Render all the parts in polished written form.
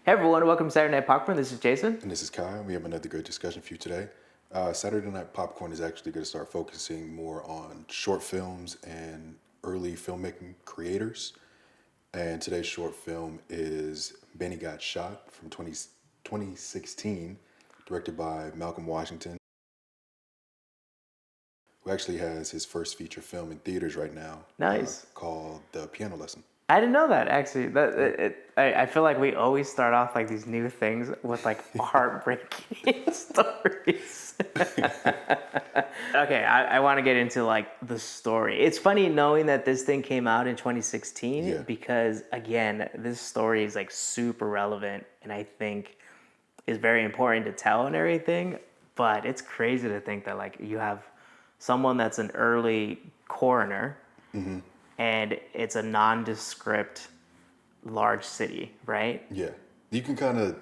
Hey everyone, welcome to Saturday Night Popcorn. This is Jason. And this is Kai. We have another great discussion for you today. Saturday Night Popcorn is actually going to start focusing more on short films and early filmmaking creators. And today's short film is Benny Got Shot from 2016, directed by Malcolm Washington, who actually has his first feature film in theaters right now, Nice. called The Piano Lesson. I didn't know that actually. I feel like we always start off like these new things with like heartbreaking stories. Okay, I want to get into like the story. It's funny knowing that this thing came out in 2016 Yeah. because again, this story is like super relevant and I think is very important to tell and everything. But it's crazy to think that like you have someone that's an early coroner and it's a nondescript large city, right? Yeah. You can kind of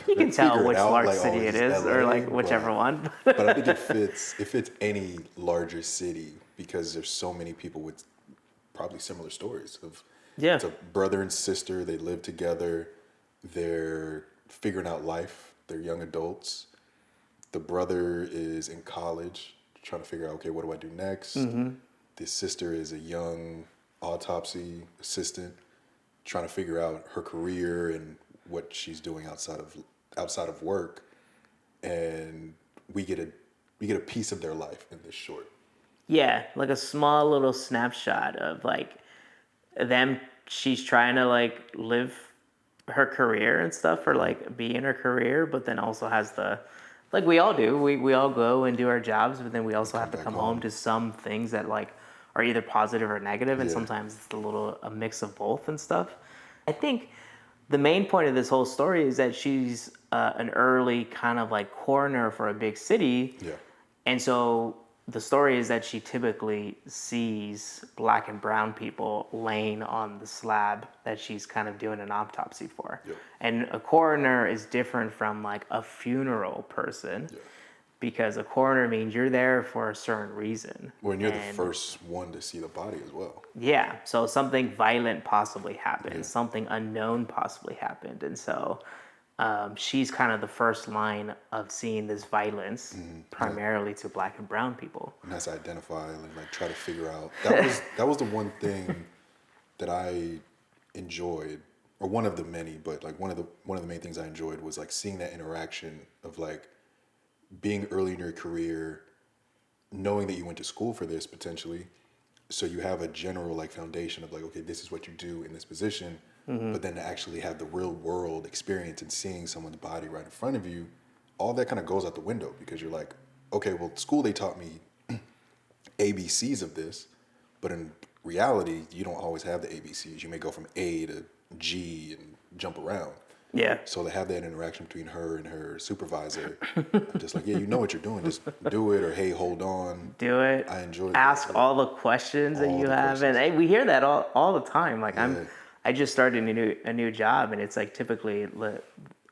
You can tell figure it which out, large like, oh, city it it's is, LA, or like whichever but one. But I think it fits any larger city because there's so many people with probably similar stories of Yeah. it's a brother and sister, they live together, they're figuring out life, they're young adults. The brother is in college trying to figure out, okay, what do I do next? The sister is a young autopsy assistant trying to figure out her career and what she's doing outside of work, and we get a piece of their life in this short. Yeah, like a small little snapshot of like them. She's trying to like live her career and stuff, or like be in her career, but then also has the like we all do. We all go and do our jobs, but then we also have Come to back come home home. to some things that like are either positive or negative, and Yeah, sometimes it's a mix of both and stuff. I think the main point of this whole story is that she's an early kind of like coroner for a big city, yeah, and so the story is that she typically sees black and brown people laying on the slab that she's kind of doing an autopsy for. yep, And a coroner is different from like a funeral person yeah. because a coroner means you're there for a certain reason. When you're the And first one to see the body as well. yeah, so something violent possibly Yeah, happened, something unknown possibly happened. And so she's kind of the first line of seeing this violence yeah. primarily to black and brown people. And that's identify and like try to figure out. That was the one thing that I enjoyed, or one of the many, but like one of the main things I enjoyed was like seeing that interaction of like being early in your career, knowing that you went to school for this potentially, so you have a general like foundation of like, okay, this is what you do in this position, but then to actually have the real world experience and seeing someone's body right in front of you, all that kind of goes out the window because you're like, okay, well, at school they taught me ABCs of this, but in reality, you don't always have the ABCs. You may go from A to G and jump around. Yeah. So to have that interaction between her and her supervisor, I'm just like, yeah, you know what you're doing, just do it, or hey, hold on. Do it. I enjoyed that. Ask Yeah. all the questions that All you the have, and questions. hey, we hear that all the time. Like Yeah, I just started a new job, and it's like typically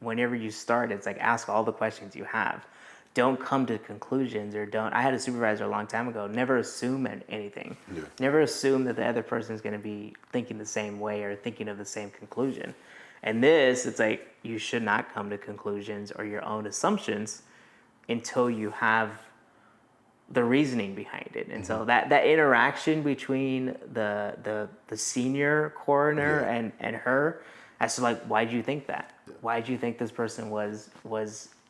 whenever you start, it's like ask all the questions you have. Don't come to conclusions or don't. I had a supervisor a long time ago. Never assume anything. yeah, Never assume that the other person is going to be thinking the same way or thinking of the same conclusion. And this, it's like you should not come to conclusions or your own assumptions until you have the reasoning behind it. And so that interaction between the senior coroner yeah, and her as to like why do you think that? Why do you think this person was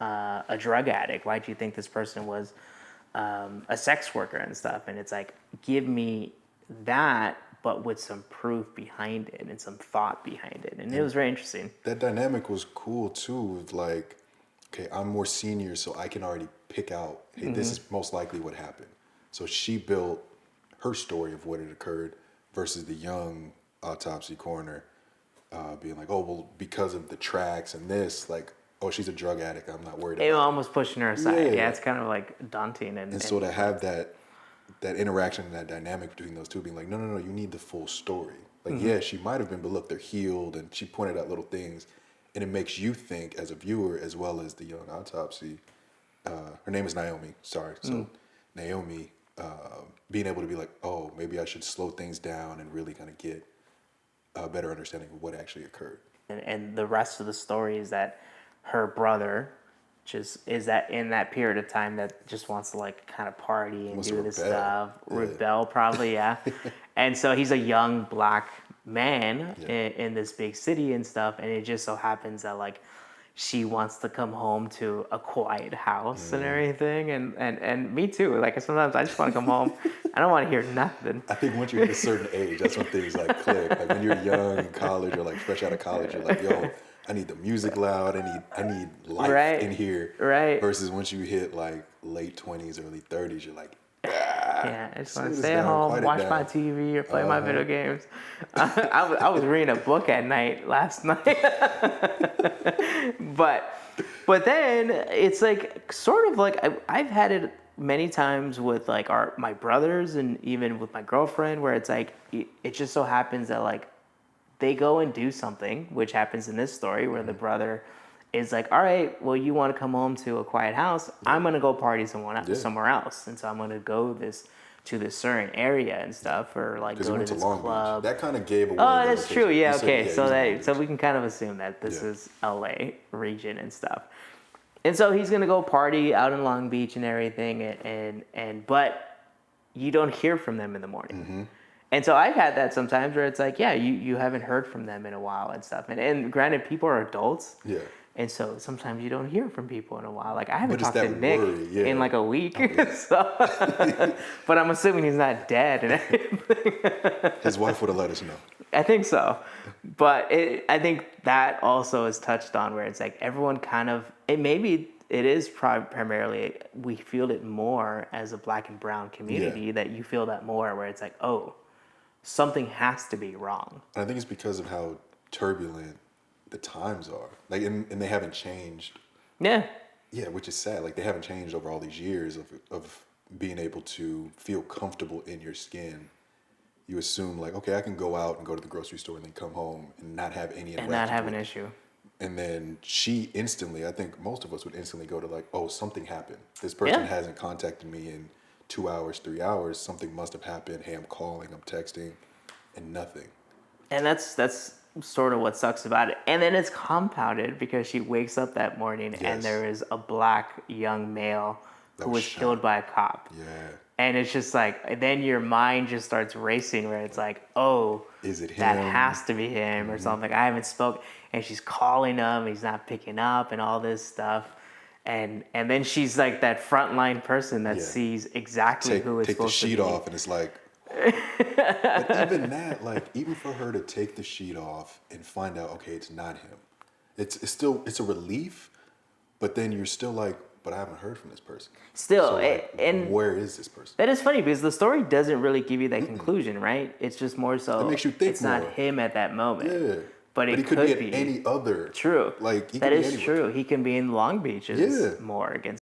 a drug addict? Why do you think this person was a sex worker and stuff? And it's like give me that, but with some proof behind it and some thought behind it. And it and was very interesting. that dynamic was cool too. With like, okay, I'm more senior, so I can already pick out, hey, this is most likely what happened. So she built her story of what had occurred versus the young autopsy coroner being like, oh, well, because of the tracks and this, like, oh, she's a drug addict. I'm not worried It was about almost pushing her aside. it. Yeah, Yeah. it's kind of like daunting And and so to have that interaction and that dynamic between those two being like, no, no, no, you need the full story. Like, yeah, she might have been, but look, they're healed, and she pointed out little things, and it makes you think as a viewer as well as the young autopsy. Her name is Naomi. Sorry, so Naomi being able to be like, oh, maybe I should slow things down and really kind of get a better understanding of what actually occurred. And the rest of the story is that her brother just is that in that period of time that just wants to like kind of party and Wants to do this rebel. stuff, Yeah. rebel probably, yeah. And so he's a young black man Yeah. in this big city and stuff, and it just so happens that like she wants to come home to a quiet house and everything, and me too. Like sometimes I just want to come home. I don't want to hear nothing. I think once you hit a certain age, that's when things like click. Like when you're young in college or like fresh out of college, you're like, yo, I need the music loud. I need life in Right, here. right. Versus once you hit like late 20s, early 30s, you're like, ah, Yeah, I just want to slow this stay at down, home, quiet it watch my down. TV, or play my Uh-huh. video games. I was reading a book at night last night, but but then it's like sort of like I've had it many times with like my brothers and even with my girlfriend where it's like it just so happens that like they go and do something, which happens in this story where the brother is like, all right, well, you want to come home to a quiet house. Yeah. I'm going to go party Yeah. somewhere else. And so I'm going to go to this certain area and stuff, or like Because he go to went to this Long Beach. club. That kind of gave away Oh, the that's true. location. You Yeah. said, Okay. yeah, he So was in Long so Beach. we can kind of assume that this Yeah. is LA region and stuff. And so he's going to go party out in Long Beach and everything. But you don't hear from them in the morning. Mm-hmm. And so I've had that sometimes where it's like, yeah, you haven't heard from them in a while and stuff. And granted, people are adults. Yeah. And so sometimes you don't hear from people in a while. Like I haven't But it's talked to that Nick worry, yeah. in like a week. Oh, yeah. So, but I'm assuming he's not dead and everything. His wife would have let us know. I think so. But I think that also is touched on where it's like everyone kind of, it is primarily, we feel it more as a black and brown community that you feel that more where it's like, oh, something has to be wrong. And I think it's because of how turbulent the times are. Like, and they haven't changed. Yeah. Yeah, which is sad. Like, they haven't changed over all these years of being able to feel comfortable in your skin. You assume, like, okay, I can go out and go to the grocery store and then come home and not have any And not interactions have an with. issue. And then she instantly, I think most of us would instantly go to like, oh, something happened. This person Yeah. hasn't contacted me in 2 hours, 3 hours. Something must have happened. Hey, I'm calling, I'm texting, and nothing. And that's sort of what sucks about it. And then it's compounded because she wakes up that morning and Yes. there is a black young male That who was was killed shot. by a cop. Yeah. And it's just like, then your mind just starts racing where it's like, oh, Is it that him? has to be him or something. I haven't spoke. And she's calling him, he's not picking up and all this stuff. And then she's like that frontline person that Yeah. sees exactly who it's Take the supposed to sheet be. off, and it's like, but even that, like, even for her to take the sheet off and find out, okay, it's not him. It's still, it's a relief, but then you're still like, but I haven't heard from this person. Still, So like, and where is this person? that is funny because the story doesn't really give you that conclusion, right? It's just more so It makes you think it's not more. him at that moment. Yeah. But it he could be at be. any other. True. Like, he That could be is anywhere. true. He can be in Long Beach's Yeah. morgue and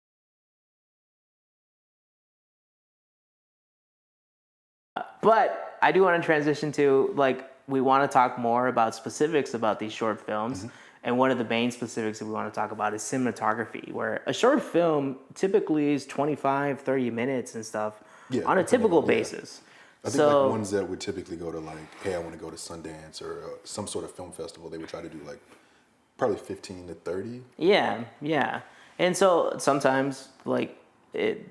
but I do want to transition to like we want to talk more about specifics about these short films. And one of the main specifics that we want to talk about is cinematography, where a short film typically is 25, 30 minutes and stuff Yeah, on a depending typical on- yeah. basis. I think like ones that would typically go to like, hey, I want to go to Sundance or some sort of film festival, they would try to do like probably 15 to 30. Yeah, yeah. And so sometimes like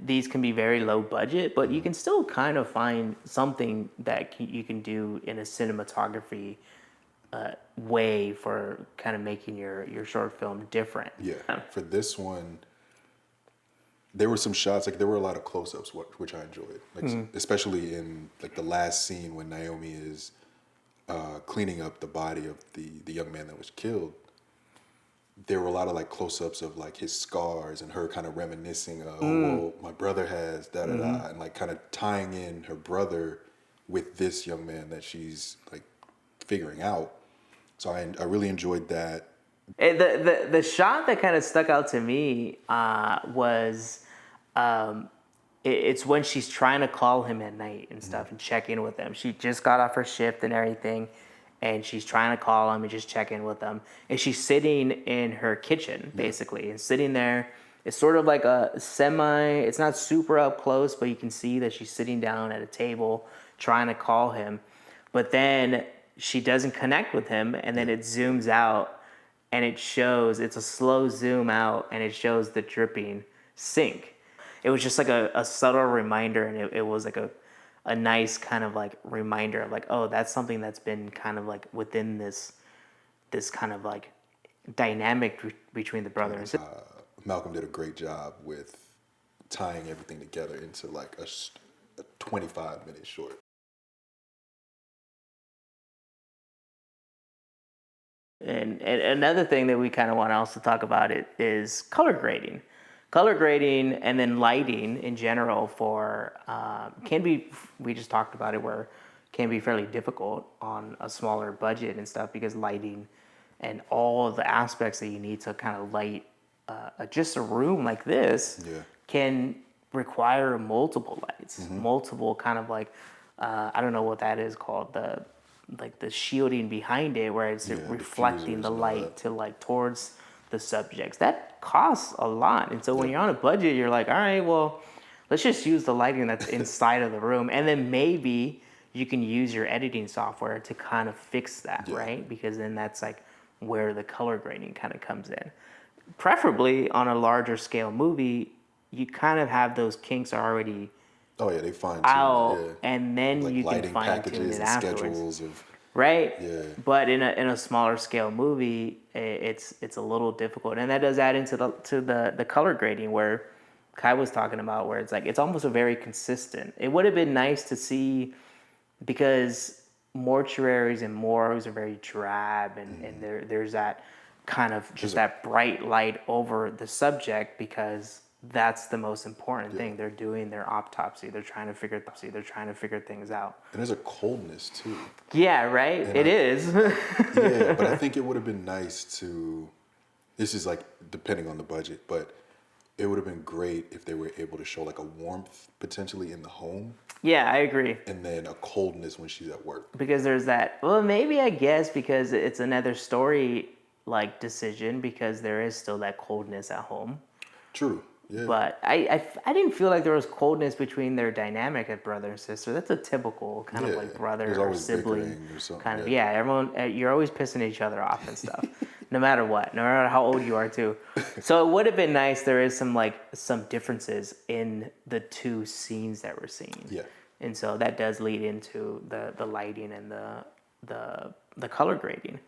these can be very low budget, but you can still kind of find something that you can do in a cinematography way for kind of making your short film different. Yeah. For this one, there were some shots, like there were a lot of close-ups, which I enjoyed. Like especially in like the last scene when Naomi is cleaning up the body of the young man that was killed. There were a lot of like close-ups of like his scars and her kind of reminiscing of, oh, well, my brother has da da da, and like kind of tying in her brother with this young man that she's like figuring out. So I really enjoyed that. The shot that kind of stuck out to me was it's when she's trying to call him at night and stuff and check in with him. She just got off her shift and everything, and she's trying to call him and just check in with him. And she's sitting in her kitchen basically, and sitting there. It's sort of like a it's not super up close, but you can see that she's sitting down at a table trying to call him. But then she doesn't connect with him, and then it zooms out and it shows, it's a slow zoom out and it shows the dripping sink. It was just like a subtle reminder, and it was like a nice kind of like reminder of like, oh, that's something that's been kind of like within this kind of like dynamic between the brother and sister. Malcolm did a great job with tying everything together into like a 25-minute short. And another thing that we kind of want to also talk about it is color grading, and then lighting in general for can be, we just talked about it, where can be fairly difficult on a smaller budget and stuff, because lighting and all the aspects that you need to kind of light just a room like this Yeah. can require multiple lights, multiple kind of like I don't know what that is called, the like the shielding behind it, where it's Yeah, reflecting diffusers the and all light that. to like towards the subjects. That costs a lot, and so when Yeah. you're on a budget, you're like, all right, well, let's just use the lighting that's inside of the room, and then maybe you can use your editing software to kind of fix that, Yeah. right? Because then that's like where the color grading kind of comes in. Preferably on a larger scale movie, you kind of have those kinks already Oh yeah, they fine tune that. out, Yeah. and then Like you can lighting fine tune packages it and afterwards, schedules of right? yeah. But in a smaller scale movie, it's a little difficult, and that does add into the color grading, where Kai was talking about, where it's like it's almost a very consistent. It would have been nice to see, because mortuaries and morgues are very drab, and there's that kind of just There's that bright light over the subject, because that's the most important yeah. thing. They're doing their autopsy. They're trying to figure things out. And there's a coldness too. Yeah, right. And It is. yeah, but I think it would have been nice to. This is like depending on the budget, but it would have been great if they were able to show like a warmth potentially in the home, Yeah, I agree. and then a coldness when she's at work. Because there's that. Well, maybe, I guess, because it's another story like decision, because there is still that coldness at home. True. Yeah. But I didn't feel like there was coldness between their dynamic as brother and sister. That's a typical kind of Yeah. like brother There's or always sibling bickering or something. kind of. Yeah. Yeah, everyone, you're always pissing each other off and stuff, no matter what, no matter how old you are too. So it would have been nice. There is some differences in the two scenes that we're seeing. Yeah. And so that does lead into the lighting and the color grading.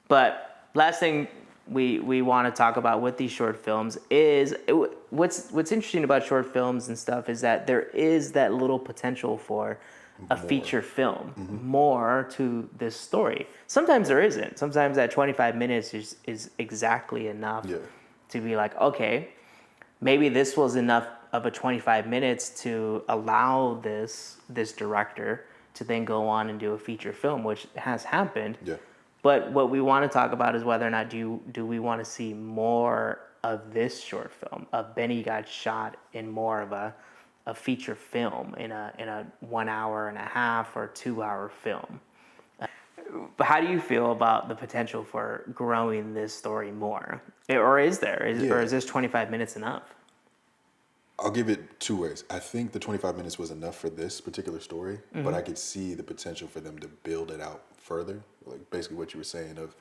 But last thing we want to talk about with these short films is what's interesting about short films and stuff is that there is that little potential for a More. feature film, more to this story. Sometimes there isn't. Sometimes that 25 minutes is exactly enough Yeah. to be like, okay, maybe this was enough of a 25 minutes to allow this director to then go on and do a feature film, which has happened. Yeah. But what we want to talk about is whether or not do we want to see more of this short film, of Benny Got Shot, in more of a feature film, in a 1 hour and a half or 2 hour film. But how do you feel about the potential for growing this story more, or is there, Yeah. or is this 25 minutes enough? I'll give it two ways. I think the 25 minutes was enough for this particular story, but I could see the potential for them to build it out further. Like basically what you were saying of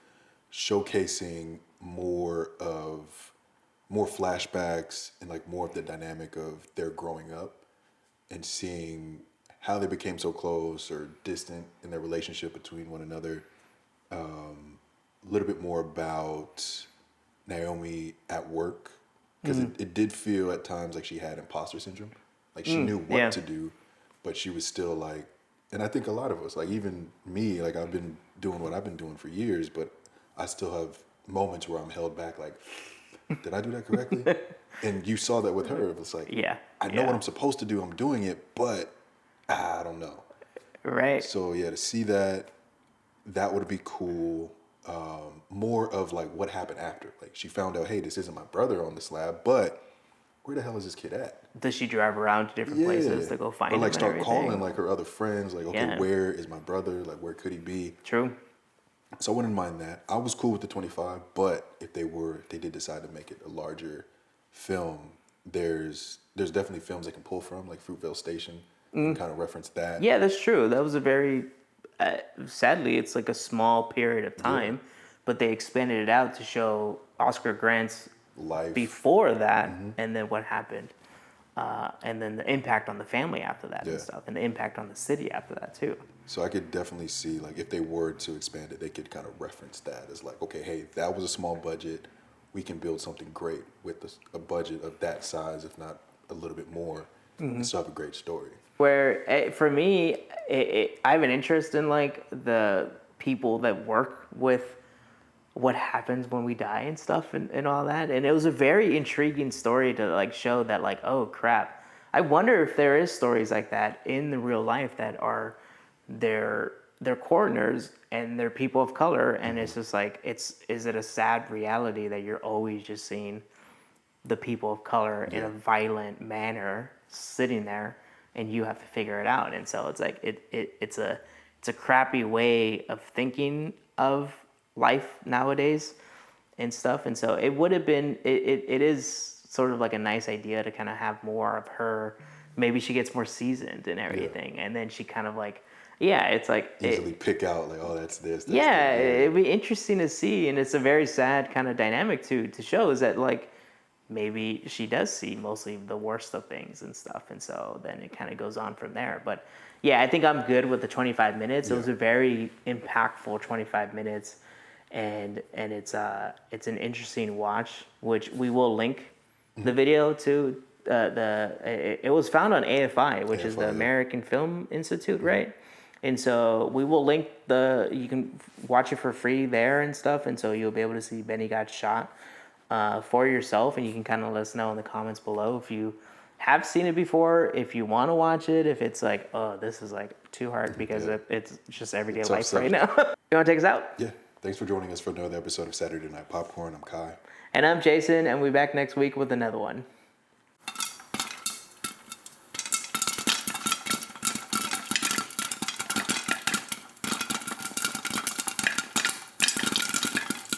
showcasing more flashbacks and like more of the dynamic of their growing up and seeing how they became so close or distant in their relationship between one another. A little bit more about Naomi at work, because it did feel at times like she had imposter syndrome. Like she knew what Yeah. to do, but she was still like, and I think a lot of us, like even me, like I've been doing what I've been doing for years, but I still have moments where I'm held back, like, did I do that correctly? And you saw that with her. It was like, Yeah. I know what Yeah. I'm supposed to do, I'm doing it, but I don't know. Right. So yeah, to see that would be cool. More of like what happened after. Like she found out, hey, this isn't my brother on the slab, but where the hell is this kid at? Does she drive around to different places to go find Or him like and start everything? calling like her other friends, like, okay, Yeah. where is my brother? Like where could he be? True. So I wouldn't mind that. I was cool with the 25, but if they did decide to make it a larger film, there's definitely films they can pull from, like Fruitvale Station, and kind of reference that. Yeah, that's true. That was a very, sadly, it's like a small period of Yeah, time, but they expanded it out to show Oscar Grant's life. before that, and then what happened, and then the impact on the family after that and Yeah. stuff, and the impact on the city after that too. So I could definitely see like if they were to expand it, they could kind of reference that as like, okay, hey, that was a small budget. We can build something great with a budget of that size, if not a little bit more, and still have a great story. Where for me, I have an interest in like the people that work with what happens when we die and stuff and all that. And it was a very intriguing story to like show that like, oh crap. I wonder if there is stories like that in the real life that are they're coroners and they're people of color, and it's just like is it a sad reality that you're always just seeing the people of color in Yeah. a violent manner sitting there, and you have to figure it out. And so it's like it's a crappy way of thinking of life nowadays and stuff. And so it would have been it is sort of like a nice idea to kind of have more of her. Maybe she gets more seasoned and everything, and then she kind of like, yeah, it's like Easily pick out like, oh, that's this. That's yeah, that. it'd be interesting to see, and it's a very sad kind of dynamic to show is that like maybe she does see mostly the worst of things and stuff, and so then it kind of goes on from there. But yeah, I think I'm good with the 25 minutes. It was Yeah. a very impactful 25 minutes, and it's an interesting watch, which we will link the video to. It was found on AFI, which is AFI, the yeah. American Film Institute, right? And so we will link you can watch it for free there and stuff, and so you'll be able to see Benny Got Shot for yourself, and you can kind of let us know in the comments below if you have seen it before, if you want to watch it, if it's like, oh, this is like too hard because Yeah. it's just everyday Tough life right subject. now. You want to take us out? Yeah. Thanks for joining us for another episode of Saturday Night Popcorn. I'm Kai. And I'm Jason, and we'll be back next week with another one.